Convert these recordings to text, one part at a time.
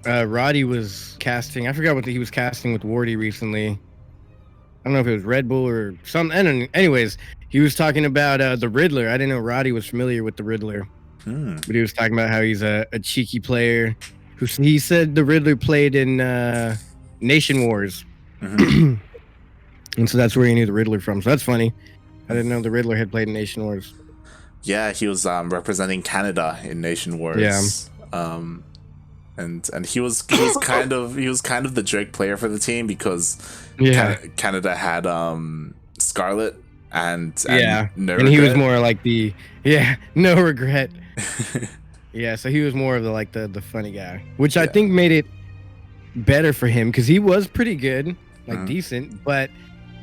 Roddy was casting. I forgot what he was casting with Wardy recently. I don't know if it was Red Bull or something. Anyways, he was talking about the Riddler. I didn't know Roddy was familiar with the Riddler, but he was talking about how he's a cheeky player. He said the Riddler played in Nation Wars, and so that's where he knew the Riddler from. So that's funny. I didn't know the Riddler had played in Nation Wars. Yeah, he was representing Canada in Nation Wars. Yeah. And he was kind of the joke player for the team because Canada had Scarlet and no regret. He was more like no regret. Yeah, so he was more of the funny guy, which I think made it better for him because he was pretty good, decent, but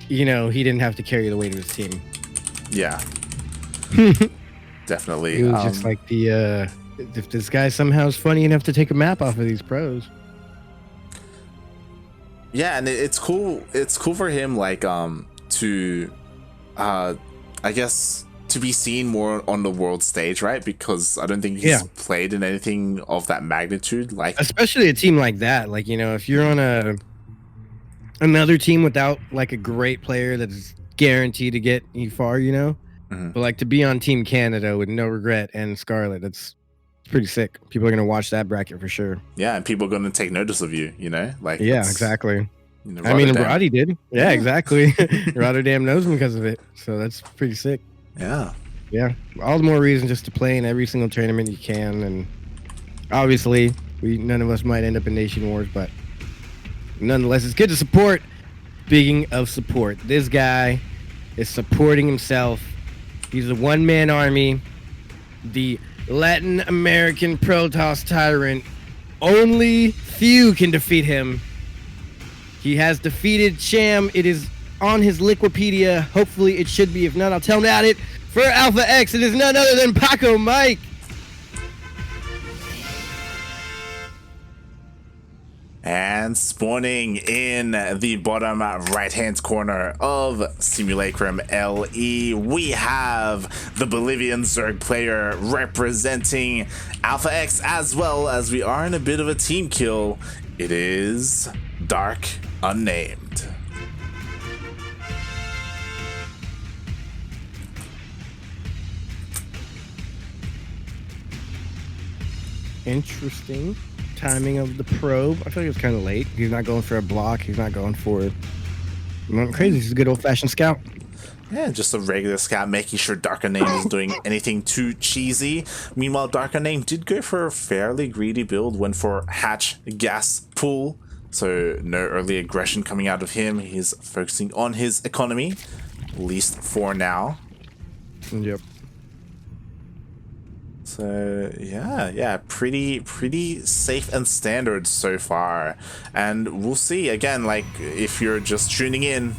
he didn't have to carry the weight of his team. Yeah. Definitely. It was just like if this guy somehow is funny enough to take a map off of these pros. Yeah, and it's cool. It's cool for him, to, I guess, to be seen more on the world stage, right? Because I don't think he's played in anything of that magnitude. Especially a team like that. If you're on another team without a great player that's guaranteed to get you far, but to be on Team Canada with No Regret and Scarlet, it's pretty sick. People are gonna watch that bracket for sure. Yeah, and people are gonna take notice of you. Exactly. Roddy did. Yeah, exactly. Rotterdam knows him because of it, so that's pretty sick. Yeah. All the more reason just to play in every single tournament you can, and obviously none of us might end up in Nation Wars, but nonetheless, it's good to support. Speaking of support, this guy is supporting himself. He's a one-man army, the Latin American Protoss tyrant. Only few can defeat him. He has defeated Cham. It is on his Liquipedia. Hopefully it should be. If not, I'll tell him about it. For Alpha X, it is none other than Pacomike. And spawning in the bottom right-hand corner of Simulacrum LE, we have the Bolivian Zerg player representing Alpha X, as well as we are in a bit of a team kill. It is DarkUnnamed. Interesting timing of the probe. I feel like it's kind of late. He's not going for a block. He's not going for nothing crazy. He's a good old-fashioned scout. Yeah, just a regular scout, making sure DarkUnnamed is doing anything too cheesy. Meanwhile, DarkUnnamed did go for a fairly greedy build, went for Hatch Gas Pool, so no early aggression coming out of him. He's focusing on his economy, at least for now. Yep. So yeah, pretty safe and standard so far. And we'll see again, if you're just tuning in,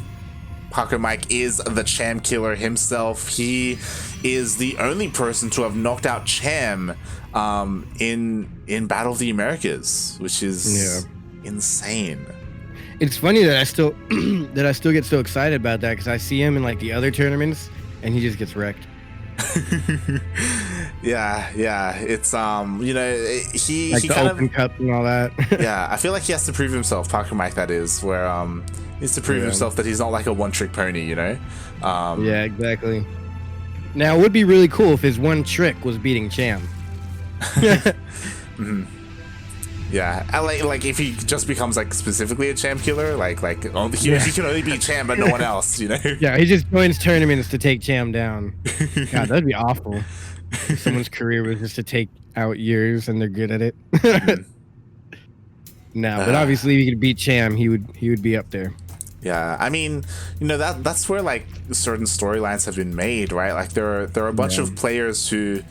Pacomike is the Cham killer himself. He is the only person to have knocked out Cham in Battle of the Americas, which is insane. It's funny that I still get so excited about that because I see him in the other tournaments and he just gets wrecked. Yeah, it's he the kind Open of Cup and all that. Yeah, I feel like he has to prove himself, Pacomike, that is, where he needs to prove himself that he's not like a one-trick pony, Yeah, exactly. Now it would be really cool if his one trick was beating Cham. Yeah, I like if he just becomes specifically a Cham killer, he can only beat Cham but no one else, Yeah, he just joins tournaments to take Cham down. God, that'd be awful. If someone's career was just to take out yours and they're good at it. No, but obviously if he could beat Cham, he would be up there. Yeah, I mean, that's where certain storylines have been made, right? There are a bunch of players who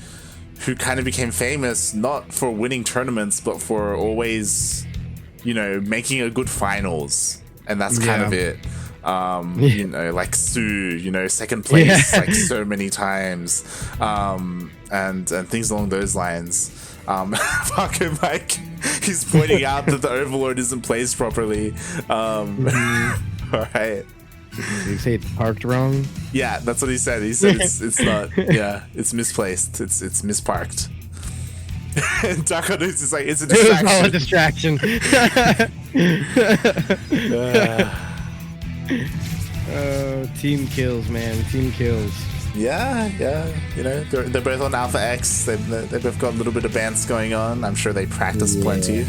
kind of became famous not for winning tournaments but for always making a good finals, and that's kind of it. Sue, second place so many times, and things along those lines. Pacomike, he's pointing out that the Overlord isn't placed properly. All right. Did he say it's parked wrong? Yeah, that's what he said. He said it's not. Yeah, it's misplaced. It's misparked. And DarkUnnamed is like, it's a It was all a distraction. Oh, team kills, man. Team kills. Yeah. You know, they're both on Alpha X. They both got a little bit of bands going on. I'm sure they practice plenty.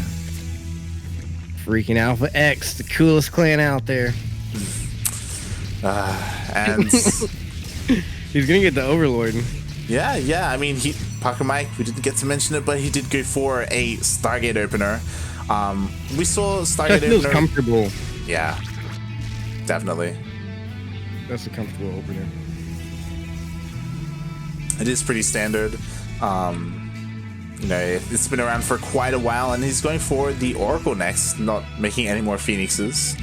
Freaking Alpha X, the coolest clan out there. And he's gonna get the Overlord. yeah. I mean, Pacomike, we didn't get to mention it, but he did go for a Stargate opener. We saw Stargate That feels opener. comfortable. Yeah, definitely. That's a comfortable opener. It is pretty standard. You know, it's been around for quite a while, and he's going for the Oracle next, not making any more Phoenixes.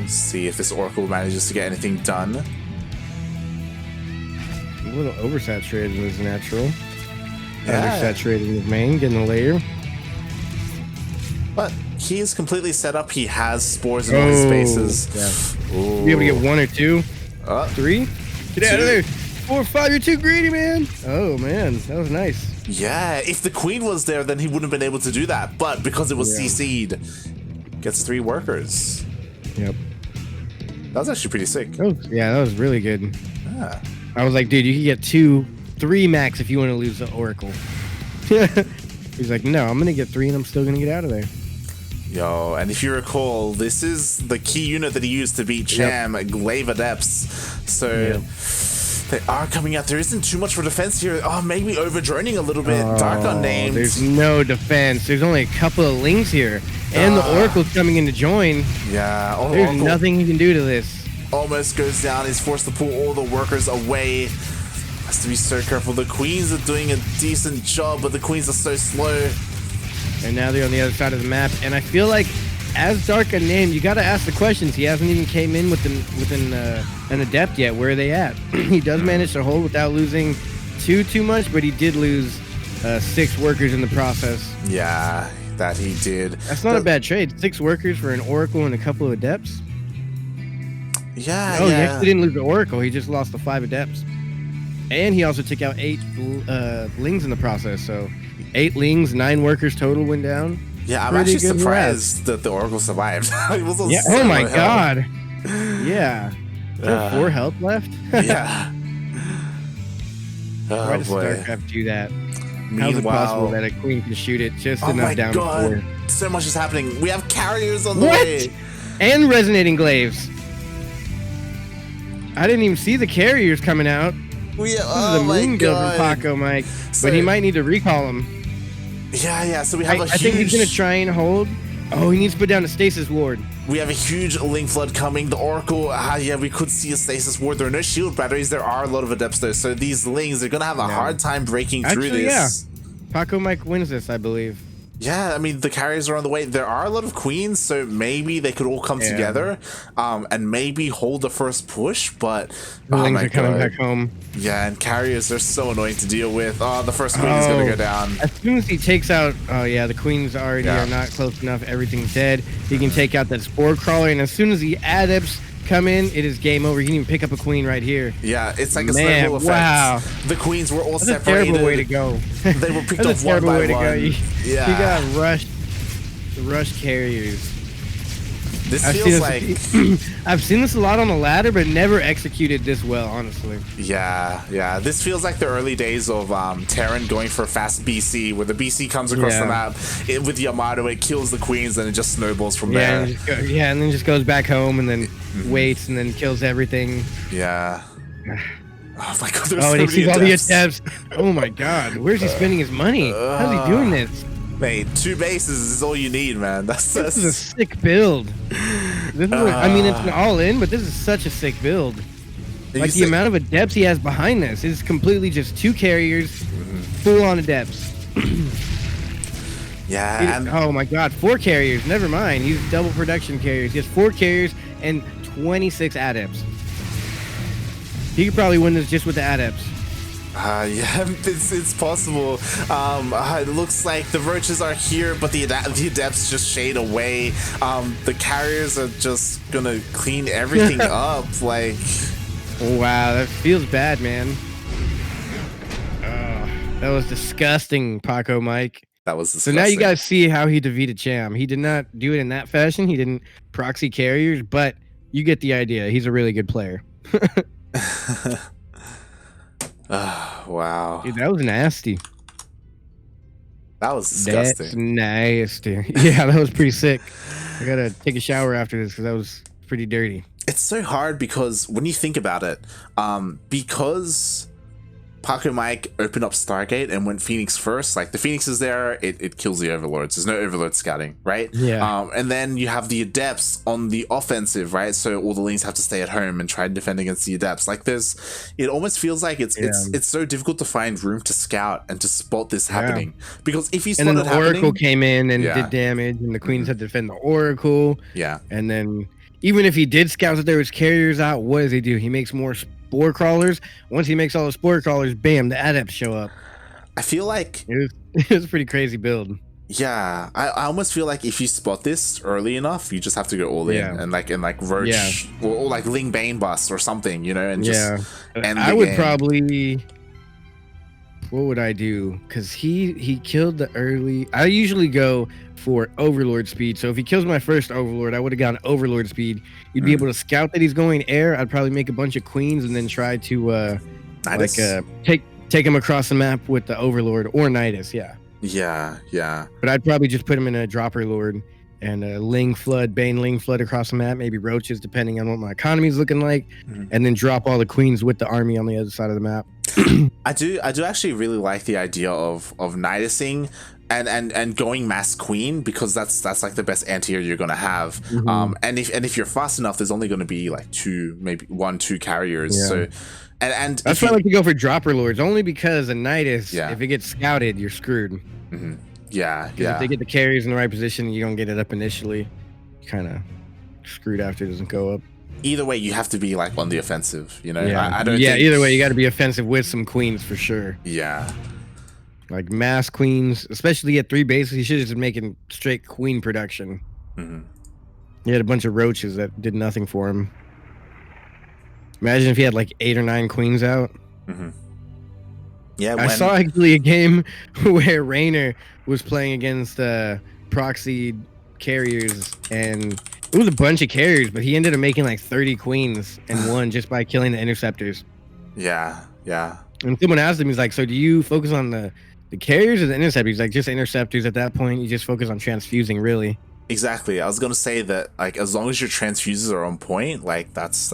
See if this Oracle manages to get anything done. A little oversaturated in his natural. Yeah. Undersaturated in his main, getting a layer. But he is completely set up. He has spores in all his spaces. Yeah. Ooh. Be able to get 1 or 2, 3. Get out of 2. there. 4, 5. You're too greedy, man. Oh man, that was nice. Yeah, if the Queen was there, then he wouldn't have been able to do that. But because it was CC'd, gets 3 workers. Yep. That was actually pretty sick. Oh yeah, that was really good. Yeah. I was like, dude, you can get 2, 3 max if you want to lose the Oracle. He's like, no, I'm gonna get 3 and I'm still gonna get out of there. Yo, and if you recall, this is the key unit that he used to beat Cham, Glaive Adepts. So they are coming out. There isn't too much for defense here. Oh, maybe overdroning a little bit. DarkUnnamed. There's no defense. There's only a couple of lings here. And the Oracle's coming in to join. Yeah. Oh, There's Oracle nothing he can do to this. almost goes down. He's forced to pull all the workers away. Has to be so careful. The Queens are doing a decent job, but the Queens are so slow. And now they're on the other side of the map. And I feel like, as DarkUnnamed, you got to ask the questions. He hasn't even came in within an Adept yet. Where are they at? He does manage to hold without losing too much, but he did lose 6 workers in the process. Yeah, that he did. That's not a bad trade. 6 workers for an Oracle and a couple of Adepts. Yeah, Oh, he actually didn't lose the Oracle. He just lost the 5 Adepts. And he also took out 8 Lings in the process. So 8 Lings, 9 workers total went down. Yeah, I'm Pretty actually good surprised that the Oracle survived. It was on Yeah. so Oh my health. god. Yeah. Is there 4 health left? Yeah. Why Oh does boy. StarCraft do that? How's it possible that a queen can shoot it just Oh enough my down god. to 4? So much is happening. We have carriers on the What? way. And resonating glaives. I didn't even see the carriers coming out. We, This oh is a my moon build from god. Pacomike, So- but he might need to recall him. Yeah. So we have I a huge. think he's gonna try and hold. Oh, he needs to put down a stasis ward. We have a huge Link Flood coming. The Oracle, yeah, we could see a stasis ward. There are no shield batteries. There are a lot of Adepts though. So these Lings, they're gonna have a hard time breaking through Actually, this. Pacomike wins this, I believe. Yeah, I mean, the carriers are on the way. There are a lot of Queens, so maybe they could all come together and maybe hold the first push, but The oh Lings my are coming god. back home. Yeah, and carriers are so annoying to deal with. Oh, the first Queen is going to go down. As soon as he takes out, oh yeah, the queens already are not close enough. Everything's dead. He can take out that spore crawler, and as soon as the adepts come in, it is game over. He can even pick up a queen right here. Yeah, it's like a Man, snowball effect. wow. The Queens were all That's separated. a terrible way to go. They were picked That's up a one terrible by way to one. go. You Yeah. got rushed. Rush carriers. This feels like... I've seen this a lot on the ladder, but never executed this well, honestly. Yeah. This feels like the early days of Terran going for fast BC, where the BC comes across the map with Yamato, it kills the Queens, and it just snowballs from there. And then just goes back home, and then waits, and then kills everything. Yeah. Oh my god, there's Oh, so and he many sees all the Adepts. attempts. Oh my god, where's he spending his money? How's he doing this? Mate, 2 bases is all you need, man. This is a sick build. This is I mean, it's an all-in, but this is such a sick build. Like, the amount of adepts he has behind this is completely just 2 carriers, full-on adepts. Yeah, and oh my god, 4 carriers, never mind. He's double production carriers. He has 4 carriers and 26 adepts. He could probably win this just with the adepts. yeah, it's possible. It looks like the roaches are here, but the adepts just shade away. The carriers are just gonna clean everything up. Like, Wow, that feels bad, man. That was disgusting, Pacomike. That was So disgusting. now you guys see how he defeated Cham. He did not do it in that fashion. He didn't proxy carriers, but you get the idea. He's a really good player. Oh, wow. Dude, that was nasty. That was disgusting. That's nasty. Yeah, that was pretty sick. I gotta take a shower after this because that was pretty dirty. It's so hard because when you think about it, because Pacomike opened up Stargate and went Phoenix first, like the Phoenix is there, it kills the Overlords. There's no Overlord scouting, right? Yeah. And then you have the Adepts on the offensive, right? So all the Lings have to stay at home and try and defend against the Adepts. Like it almost feels like it's so difficult to find room to scout and to spot this happening. Because if you spot and then the Oracle came in and Yeah. did damage, and the Queens had to defend the Oracle. Yeah. And then even if he did scout that there was carriers out, what does he do? He makes more spore crawlers. Once he makes all the spore crawlers, bam, the adepts show up. I feel like It was a pretty crazy build. yeah, I almost feel like if you spot this early enough, you just have to go all in and like Roach or like Ling Bane bust or something, you know, and just end the I would game. probably, what would I do? Because he killed the early. I usually go for Overlord speed. So if he kills my first Overlord, I would have gotten Overlord speed. You'd be able to scout that he's going air. I'd probably make a bunch of Queens and then try to take him across the map with the Overlord or Nidus. Yeah. But I'd probably just put him in a Dropper Lord and a Ling Flood, Bane Ling Flood across the map, maybe Roaches, depending on what my economy's looking like, and then drop all the Queens with the army on the other side of the map. I do actually really like the idea of Nidusing and going mass Queen, because that's like the best anti-air you're gonna have. And if you're fast enough, there's only gonna be like maybe 1-2 carriers. Yeah. So and that's why I like to go for Dropper Lords, only because a Nidus, if it gets scouted, you're screwed. Yeah. If they get the carriers in the right position, you don't get it up initially. You're kind of screwed after it doesn't go up. Either way, you have to be like on the offensive, you know. Yeah, I don't think... either way, you got to be offensive with some Queens for sure. Yeah. Like mass Queens, especially at 3 bases, he should have just been making straight Queen production. He had a bunch of Roaches that did nothing for him. Imagine if he had like 8 or 9 Queens out. Yeah, I saw actually a game where Raynor was playing against proxy carriers, and it was a bunch of carriers, but he ended up making like 30 Queens and won just by killing the interceptors. Yeah. And someone asked him, he's like, so do you focus on the carriers or the interceptors? He's like, just interceptors at that point. You just focus on transfusing, really. Exactly. I was gonna say that, like, as long as your transfuses are on point, like that's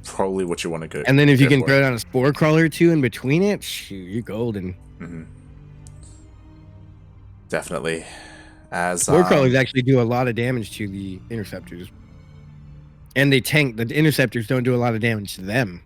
probably what you want to go. And then if you can throw down a spore crawler or 2 in between it, shoot, you're golden. Definitely. As spore crawlers actually do a lot of damage to the interceptors, and they tank. The interceptors don't do a lot of damage to them.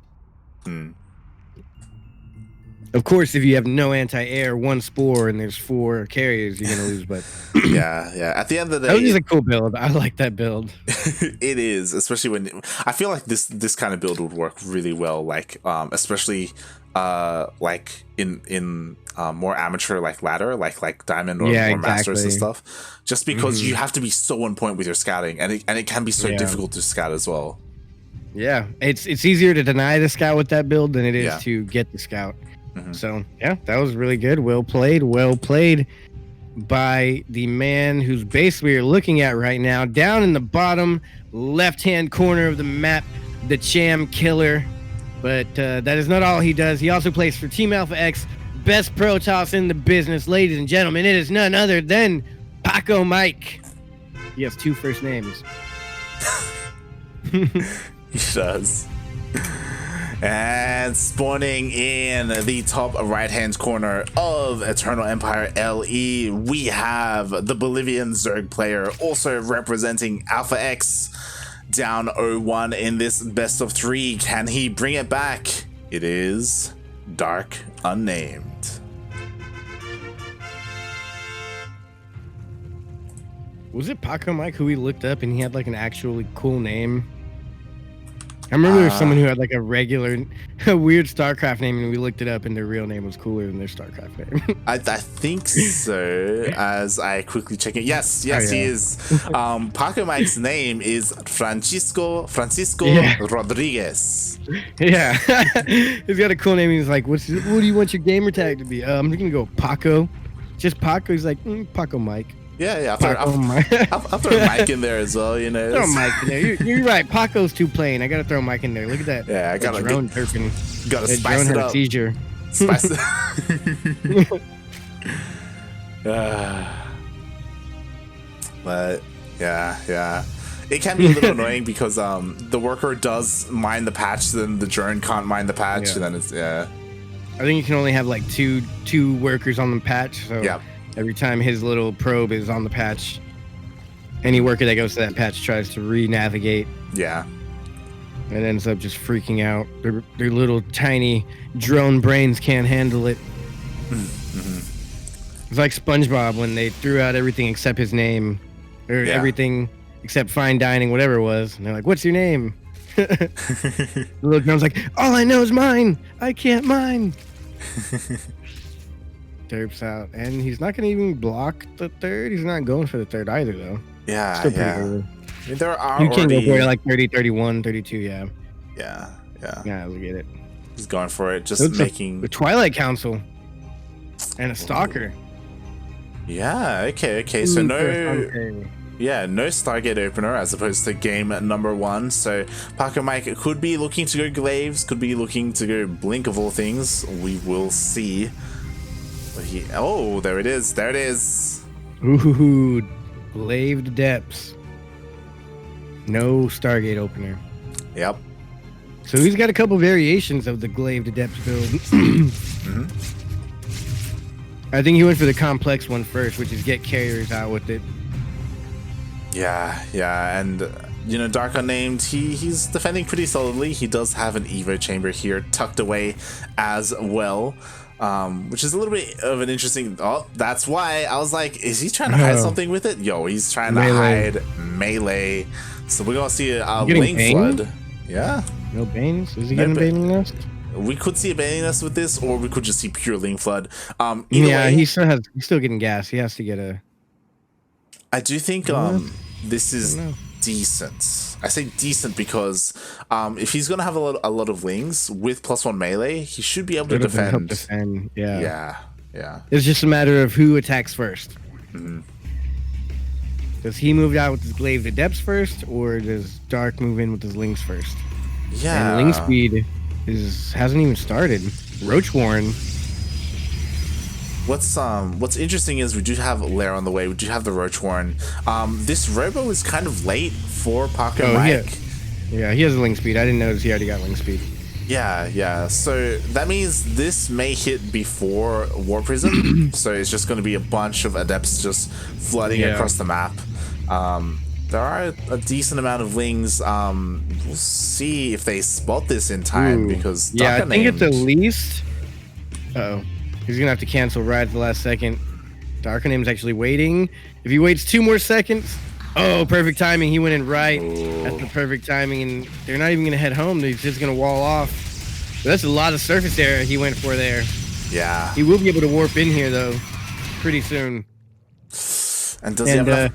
Of course, if you have no anti-air, 1 spore, and there's 4 carriers, you're gonna lose. But yeah. At the end of the day, that was a cool build. I like that build. It is, especially when I feel like this kind of build would work really well. Like, especially like in more amateur like ladder, like diamond or masters and stuff. Just because you have to be so on point with your scouting, and it can be so difficult to scout as well. Yeah, it's easier to deny the scout with that build than it is to get the scout. So yeah, that was really good. Well played by the man whose base we are looking at right now, down in the bottom left-hand corner of the map, the Cham Killer. But that is not all he does. He also plays for Team Alpha X, best Protoss in the business, ladies and gentlemen. It is none other than Pacomike. He has 2 first names. He does. And spawning in the top right-hand corner of Eternal Empire LE, we have the Bolivian Zerg player, also representing Alpha X, down 0-1 in this best of 3. Can he bring it back? It is DarkUnnamed. Was it Pacomike who we looked up and he had like an actually cool name? I remember there was someone who had like a weird StarCraft name, and we looked it up, and their real name was cooler than their StarCraft name. I think so. As I quickly check it, yes, he is. Pacomike's name is Francisco Yeah. Rodriguez. Yeah, he's got a cool name. He's like, what do you want your gamer tag to be? I'm gonna go Paco, just Paco. He's like, Pacomike. Yeah. I'll throw Mike in there as well. You know, throw Mike in there. You're right. Paco's too plain. I gotta throw Mike in there. Look at that. Yeah, I gotta drone derping. Gotta that spice drone it had up. A seizure. Spice it. But yeah. It can be a little annoying because the worker does mine the patch, then the drone can't mine the patch, and then it's I think you can only have like two workers on the patch. So every time his little probe is on the patch, any worker that goes to that patch tries to re-navigate. Yeah. And ends up just freaking out. Their little tiny drone brains can't handle it. It's like SpongeBob when they threw out everything except his name, or everything except fine dining, whatever it was. And they're like, "What's your name?" The little drone's like, "All I know is mine. I can't mine." Derps out, and he's not gonna even block the third. He's not going for the third either, though. Yeah. Still pretty early. I mean, there are you can go for it like 30, 31, 32, yeah. Yeah. Look at it. He's going for it, just making the Twilight Council and a Stalker. Yeah, okay. So no Stargate opener as opposed to game number 1. So Pacomike could be looking to go Glaives, could be looking to go Blink of all things. We will see. But there it is. Ooh, Glaved Depths. No Stargate opener. Yep. So he's got a couple variations of the Glaved Depths build. I think he went for the complex one first, which is get carriers out with it. Yeah, and DarkUnnamed, he's defending pretty solidly. He does have an Evo chamber here tucked away as well, which is a little bit of an interesting. Oh, that's why I was like, is he trying to hide something with it? Yo, he's trying to hide melee. So we're gonna see a Link Flood. Yeah. No Banes? Is he getting a Baning Nest? We could see a Baning Nest with this, or we could just see pure Link Flood. He's still getting gas. He has to get a. I do think this is decent. I say decent because if he's gonna have a lot of wings with +1 melee, he should be able to defend. Yeah. It's just a matter of who attacks first. Does he move out with his Glaive to Depths first, or does Dark move in with his Links first? Yeah. And Link speed hasn't even started. Roach Warren. What's interesting is we do have Lair on the way. We do have the Roach Warren. This Robo is kind of late for Pacomike. Yeah, he has a Link speed. I didn't notice he already got Link speed. Yeah. So that means this may hit before War Prism. So it's just going to be a bunch of Adepts just flooding across the map. There are a decent amount of Lings. We'll see if they spot this in time because I think at the least. He's gonna have to cancel right at the last second. DarkUnnamed's actually waiting. If he waits 2 more seconds, perfect timing. He went in right at the perfect timing, and they're not even gonna head home. They're just gonna wall off. But that's a lot of surface area he went for there. Yeah. He will be able to warp in here though, pretty soon. And does he have enough?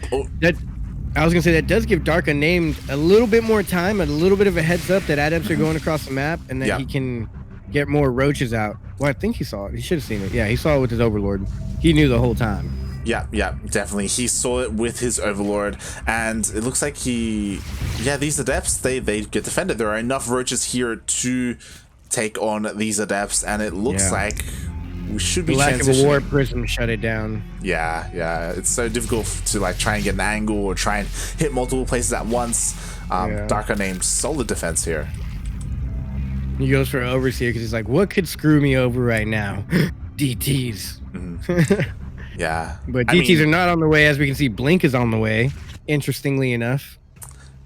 I was gonna say that does give DarkUnnamed a little bit more time, a little bit of a heads up that Adepts are going across the map, and that he can get more roaches out. Well, I think he saw it. He should have seen it. Yeah, he saw it with his Overlord. He knew the whole time. Yeah, definitely. He saw it with his Overlord, and it looks like these Adepts, they get defended. There are enough roaches here to take on these Adepts, and it looks like we should be the lack transitioning. of a War Prism shut it down. Yeah. It's so difficult to try and get an angle or try and hit multiple places at once. DarkUnnamed, solid defense here. He goes for Overseer because he's like, what could screw me over right now? DTs. Yeah. But DTs are not on the way. As we can see, Blink is on the way, interestingly enough.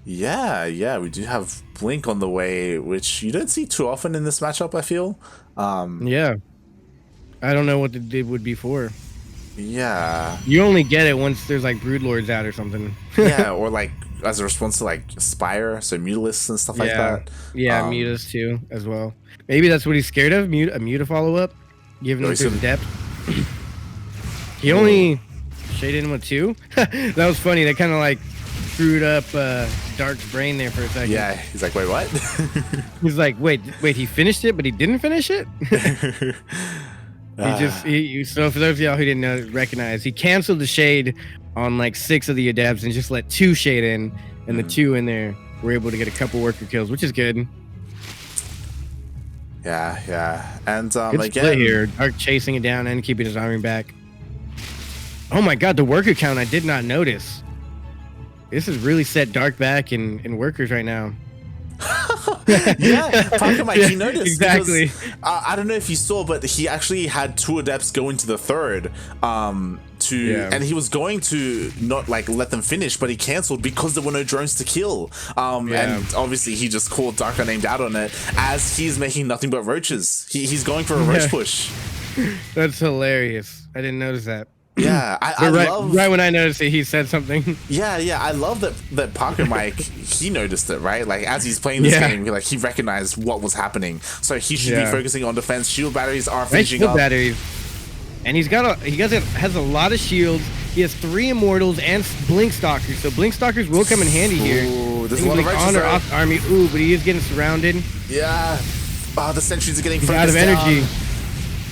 Yeah, we do have Blink on the way, which you don't see too often in this matchup, I feel. Yeah. I don't know what it would be for. Yeah. You only get it once there's like Broodlords out or something. Yeah, or like as a response to like Spire, so Mutalisks and stuff like that. Yeah, Mutas too as well. Maybe that's what he's scared of. A Muta follow up, giving him some depth. He only shaded in with 2. That was funny. That kind of like screwed up Dark's brain there for a second. Yeah, he's like, wait, what? He's like, wait, he finished it, but he didn't finish it. So for those of y'all who didn't recognize, he canceled the shade on like 6 of the adepts and just let 2 shade in, and the 2 in there were able to get a couple worker kills, which is good. Yeah. And good again split here, Dark chasing it down and keeping his army back. Oh my god, the worker count I did not notice. This has really set Dark back in workers right now. Yeah, Pacomike, he noticed. Exactly. Because, I don't know if you saw, but he actually had 2 adepts go into the 3rd. And he was going to not like let them finish, but he cancelled because there were no drones to kill. And obviously he just called DarkUnnamed out on it as he's making nothing but roaches. He's going for a roach push. That's hilarious. I didn't notice that. Yeah, I love right when I noticed it, he said something. Yeah, I love that Pacomike he noticed it, right? Like as he's playing this game, like he recognized what was happening, so he should be focusing on defense. Shield batteries are finishing up. Batteries, and he has a lot of shields. He has 3 immortals and blink stalkers, so blink stalkers will come in handy here. Ooh, there's a lot of on or off the army. Ooh, but he is getting surrounded. Yeah, the sentries are getting out of energy.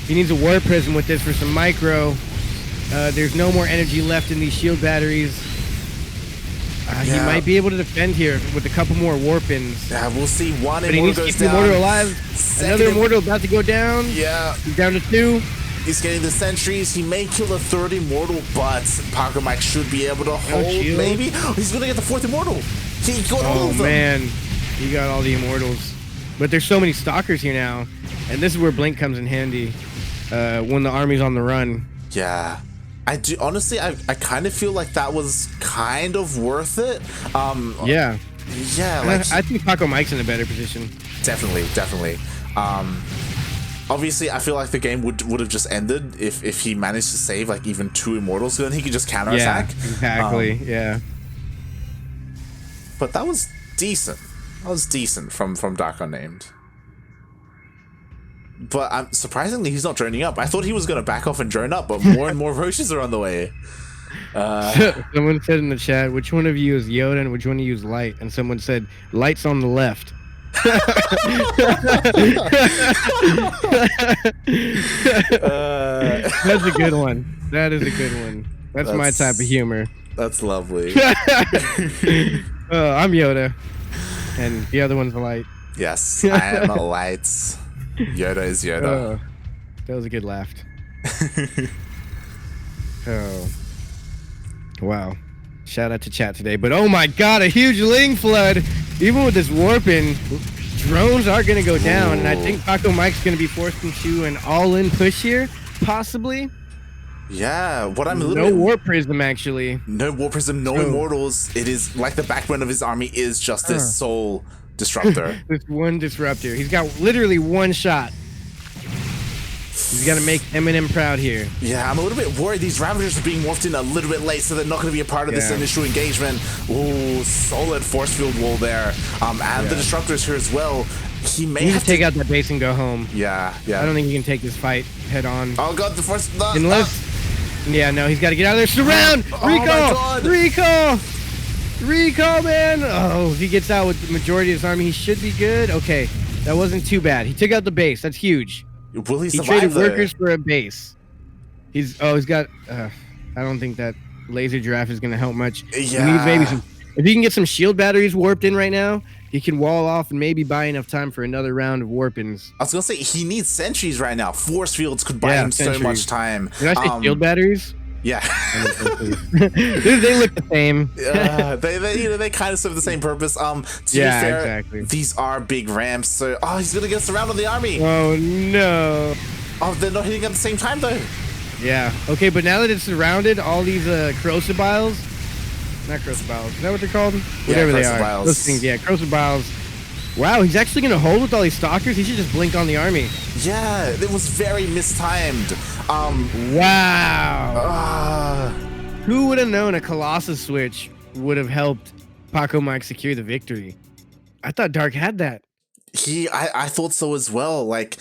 He needs a war prism with this for some micro. There's no more energy left in these shield batteries. He might be able to defend here with a couple more warpins. Yeah, we'll see. One but he needs to keep the immortal alive. Another immortal about to go down. Yeah. He's down to 2. He's getting the sentries. He may kill a 3rd immortal, but Pacomike should be able to hold. Maybe. He's going to get the 4th immortal. He got all of them. Oh, man. He got all the immortals. But there's so many stalkers here now. And this is where Blink comes in handy when the army's on the run. Yeah. I do honestly. I kind of feel like that was kind of worth it. Yeah. Like I think Pacomike's in a better position. Definitely. Obviously, I feel like the game would have just ended if he managed to save like even 2 immortals. Then he could just counterattack. Yeah, exactly. Yeah. But that was decent. That was decent from DarkUnnamed. But surprisingly, he's not droning up. I thought he was going to back off and drone up, but more and more roaches are on the way. Someone said in the chat, which one of you is Yoda and which one of you is Light? And someone said, Light's on the left. That's a good one. That is a good one. That's my type of humor. That's lovely. I'm Yoda. And the other one's Light. Yes, I am a Light. Yoda is Yoda. That was a good laugh. Oh. Wow. Shout out to chat today. But oh my god, a huge Ling flood. Even with this warping, drones are going to go down. And I think Pacomike's going to be forced into an all-in push here. Possibly. Yeah, what I'm a little No War Prism, actually. No War Prism, no Immortals. It is like the backbone of his army is just this sole disruptor. This one disruptor. He's got literally one shot. He's got to make Eminem proud here. Yeah, I'm a little bit worried. These Ravagers are being morphed in a little bit late, so they're not going to be a part of this initial engagement. Ooh, solid force field wall there. And the Disruptor's here as well. He may have to take out that base and go home. Yeah. I don't think he can take this fight head on. Oh god, the first... Yeah, no, he's got to get out of there. Surround! Recall! Recall, man! Oh, if he gets out with the majority of his army, he should be good. Okay, that wasn't too bad. He took out the base. That's huge. Will he survive? He traded workers for a base. He's got... I don't think that laser giraffe is going to help much. Yeah. He needs maybe some... If he can get some shield batteries warped in right now, he can wall off and maybe buy enough time for another round of warpins. I was going to say, he needs sentries right now. Force fields could buy him so much time. Did I say shield batteries? Yeah. They look the same. They kind of serve the same purpose. To be fair, exactly. These are big ramps, so he's gonna get surrounded on the army. Oh no. Oh, they're not hitting at the same time though. Yeah. Okay, but now that it's surrounded, all these Crosibiles, not Crosibiles, is that what they're called? Whatever they are. Those things, Crosibiles. Wow, he's actually gonna hold with all these stalkers. He should just blink on the army. Yeah, it was very mistimed. Wow. Who would have known a Colossus switch would have helped Pacomike secure the victory. I thought Dark had that. I thought so as well. Like,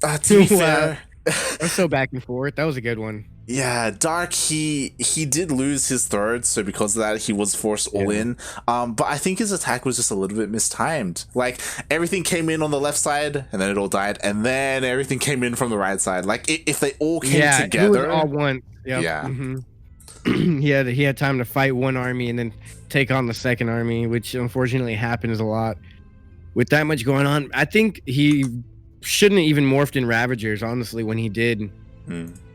to be fair, I was so back and forth. That was a good one. Yeah, Dark, he did lose his third, so because of that, he was forced all in. But I think his attack was just a little bit mistimed. Like, everything came in on the left side, and then it all died, and then everything came in from the right side. Like, if they all came together... it was all one. Yep. Yeah. Mm-hmm. he had time to fight one army and then take on the second army, which unfortunately happens a lot. With that much going on, I think he shouldn't have even morphed in Ravagers, honestly, when he did.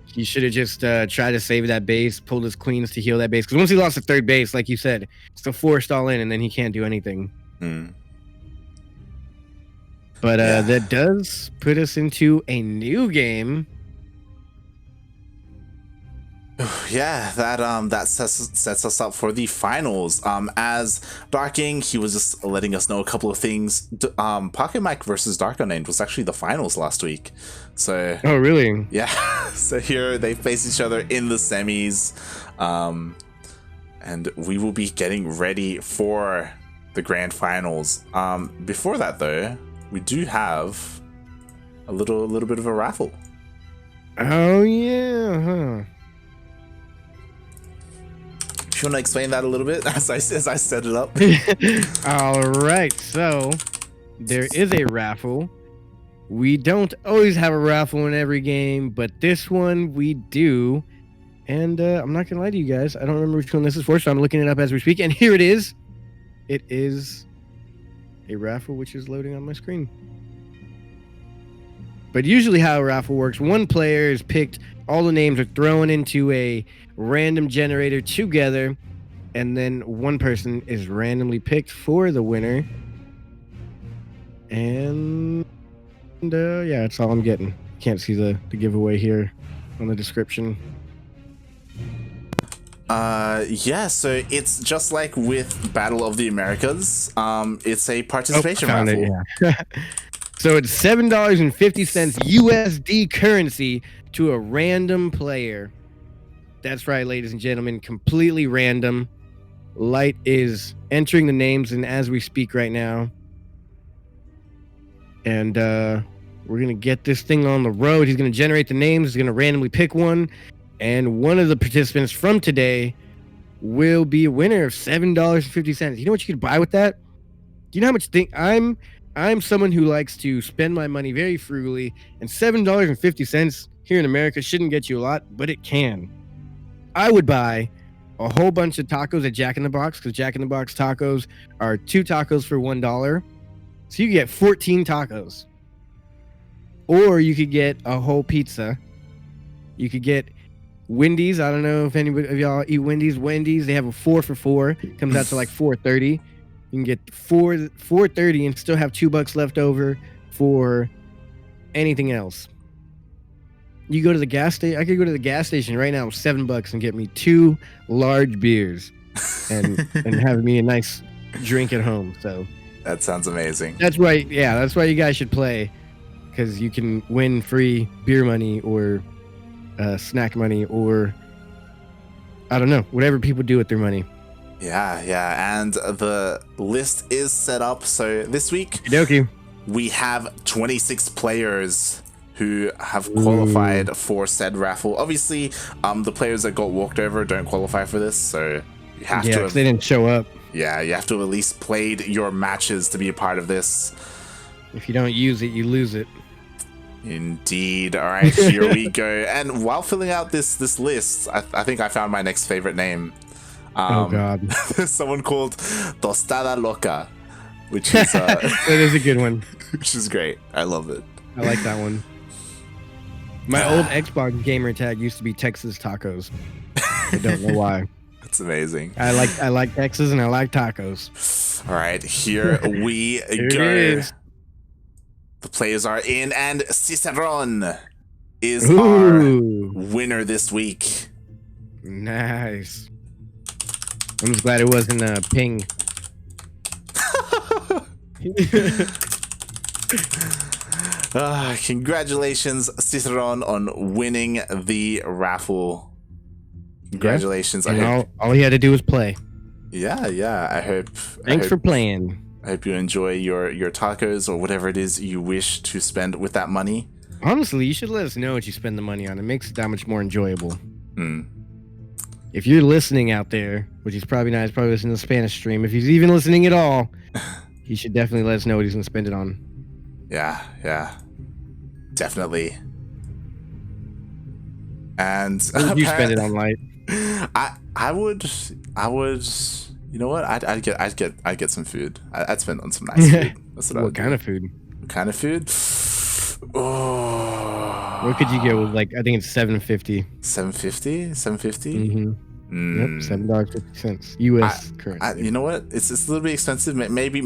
He should have just tried to save that base, pulled his queens to heal that base. Because once he lost the third base, like you said, it's still forced all in, and then he can't do anything. But that does put us into a new Yeah, that sets us up for the finals. As Darking, he was just letting us know a couple of things. Pacomike versus DarkUnnamed was actually the finals last week. So oh really? Yeah. So here they face each other in the semis, and we will be getting ready for the grand finals. Before that though, we do have a little bit of a raffle. Oh yeah, huh? You want to explain that a little bit as I set it up? All right, so there is a raffle. We don't always have a raffle in every game, but this one we do. And I'm not gonna lie to you guys, I don't remember which one this is for, so I'm looking it up as we speak. And here it is. It is a raffle which is loading on my screen. But usually how a raffle works, one player is picked, all the names are thrown into a random generator together, and then one person is randomly picked for the winner. And yeah, that's all I'm getting. Can't see the giveaway here on the description. Yeah, so it's just like with Battle of the Americas. It's a participation raffle. Yeah. So it's $7.50 USD currency to a random player. That's right, ladies and gentlemen, completely random. Light is entering the names, and as we speak right now, and we're gonna get this thing on the road. He's gonna generate the names. He's gonna randomly pick one, and one of the participants from today will be a winner of $7.50. You know what you could buy with that? Do you know how much I'm someone who likes to spend my money very frugally, and $7.50 here in America shouldn't get you a lot, but it can. I would buy a whole bunch of tacos at Jack in the Box, because Jack in the Box tacos are 2 tacos for $1. So you get 14 tacos. Or you could get a whole pizza. You could get Wendy's. I don't know if anybody of y'all eat Wendy's. Wendy's, they have a 4 for $4. Comes out to like $4.30. You can get $4.30 and still have $2 left over for anything else. You go to the gas station. I could go to the gas station right now with $7 and get me 2 large beers, and have me a nice drink at home. So that sounds amazing. That's right. Yeah, that's why you guys should play, because you can win free beer money or snack money, or I don't know, whatever people do with their money. Yeah, and the list is set up. So this week, we have 26 players who have qualified for said raffle. Obviously, the players that got walked over don't qualify for this, so you have to. Yeah, they didn't show up. Yeah, you have to at least played your matches to be a part of this. If you don't use it, you lose it. Indeed. All right, here we go. And while filling out this list, I think I found my next favorite name. Oh God! Someone called Tostada Loca, which is that is a good one. Which is great. I love it. I like that one. My old Xbox gamer tag used to be Texas Tacos. I don't know why. That's amazing. I like Texas and I like tacos. All right, here we go. The players are in, and Cicerone is our winner this week. Nice. I'm just glad it wasn't a ping. Congratulations, Cicerone, on winning the raffle. Congratulations. Yeah. All he had to do was play. Yeah. Thanks for playing. I hope you enjoy your tacos or whatever it is you wish to spend with that money. Honestly, you should let us know what you spend the money on. It makes it that much more enjoyable. Hmm. If you're listening out there, which he's probably not, he's probably listening to the Spanish stream. If he's even listening at all, he should definitely let us know what he's gonna spend it on. Yeah. Definitely. And What would you spend it on, Light? I would. You know what? I'd get some food. I'd spend on some nice food. That's What kind of food? What kind of food? Oh. What could you get with, like, I think it's $7.50. $7.50? $7.50? Mm-hmm. Yep, $7.50 US currency. You know what? It's a little bit expensive. Maybe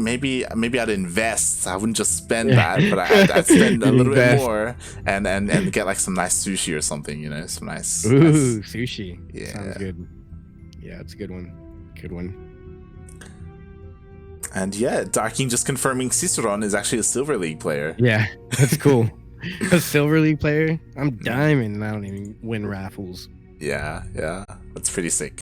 I'd invest. I wouldn't just spend that, but I'd spend a little bit more and get like some nice sushi or something. You know, some nice. Ooh, sushi. Yeah, sounds good. Yeah, it's a good one. Good one. And yeah, Darking just confirming Ciceron is actually a Silver League player. Yeah, that's cool. A Silver League player? I'm Diamond and I don't even win raffles. Yeah, that's pretty sick.